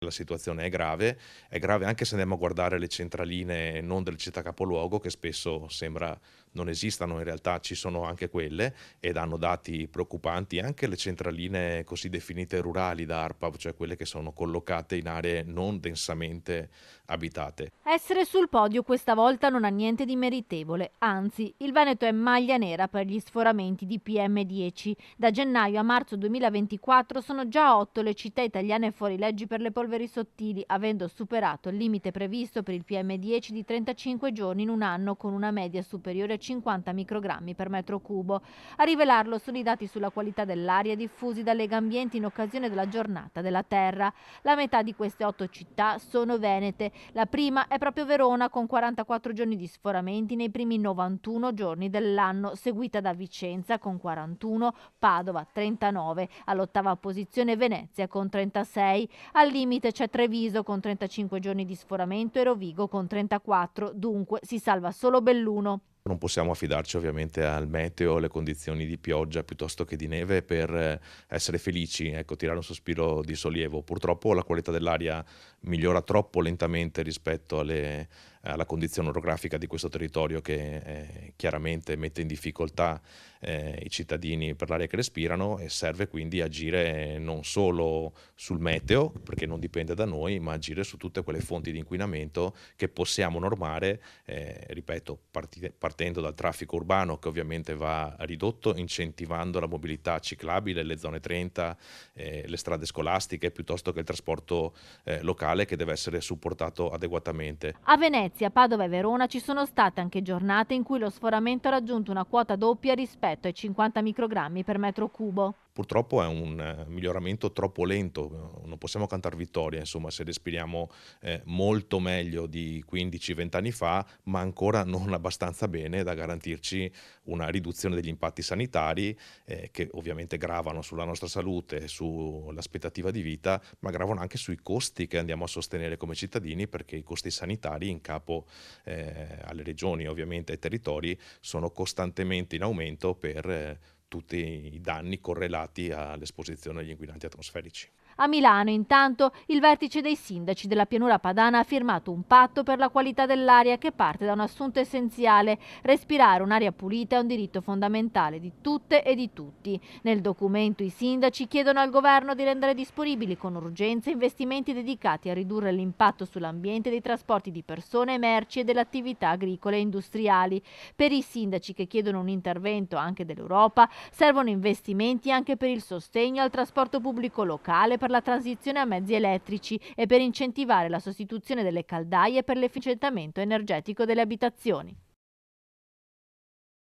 La situazione è grave anche se andiamo a guardare le centraline non delle città capoluogo, che spesso sembra non esistano, in realtà ci sono anche quelle e danno dati preoccupanti, anche le centraline così definite rurali da ARPAV, cioè quelle che sono collocate in aree non densamente abitate. Essere sul podio questa volta non ha niente di meritevole, anzi, il Veneto è maglia nera per gli sforamenti di PM10. Da gennaio a marzo 2024 sono già 8 le città italiane fuori leggi per le polveri sottili, avendo superato il limite previsto per il PM10 di 35 giorni in un anno, con una media superiore a 50 microgrammi per metro cubo. A rivelarlo sono i dati sulla qualità dell'aria diffusi da Legambiente in occasione della giornata della Terra. La metà di queste 8 città sono venete. La prima è proprio Verona, con 44 giorni di sforamenti nei primi 91 giorni dell'anno, seguita da Vicenza con 41, Padova 39, all'ottava posizione Venezia con 36. Al limite c'è Treviso con 35 giorni di sforamento e Rovigo con 34, dunque si salva solo Belluno. Non possiamo affidarci ovviamente al meteo, alle condizioni di pioggia piuttosto che di neve per essere felici, ecco, tirare un sospiro di sollievo. Purtroppo la qualità dell'aria migliora troppo lentamente rispetto alla condizione orografica di questo territorio che chiaramente mette in difficoltà i cittadini per l'aria che respirano, e serve quindi agire non solo sul meteo, perché non dipende da noi, ma agire su tutte quelle fonti di inquinamento che possiamo normare, ripeto, partendo dal traffico urbano, che ovviamente va ridotto, incentivando la mobilità ciclabile, le zone 30, le strade scolastiche, piuttosto che il trasporto locale, che deve essere supportato adeguatamente. A Venezia, Padova e Verona ci sono state anche giornate in cui lo sforamento ha raggiunto una quota doppia rispetto ai 50 microgrammi per metro cubo. Purtroppo è un miglioramento troppo lento, non possiamo cantar vittoria, insomma, se respiriamo molto meglio di 15, 20 anni fa, ma ancora non abbastanza bene da garantirci una riduzione degli impatti sanitari, che ovviamente gravano sulla nostra salute, sull'aspettativa di vita, ma gravano anche sui costi che andiamo a sostenere come cittadini, perché i costi sanitari in capo alle regioni, ovviamente ai territori, sono costantemente in aumento per tutti i danni correlati all'esposizione agli inquinanti atmosferici. A Milano, intanto, il vertice dei sindaci della pianura padana ha firmato un patto per la qualità dell'aria che parte da un assunto essenziale: respirare un'aria pulita è un diritto fondamentale di tutte e di tutti. Nel documento i sindaci chiedono al governo di rendere disponibili con urgenza investimenti dedicati a ridurre l'impatto sull'ambiente dei trasporti di persone, merci e delle attività agricole e industriali. Per i sindaci che chiedono un intervento anche dell'Europa, servono investimenti anche per il sostegno al trasporto pubblico locale, per la transizione a mezzi elettrici e per incentivare la sostituzione delle caldaie per l'efficientamento energetico delle abitazioni.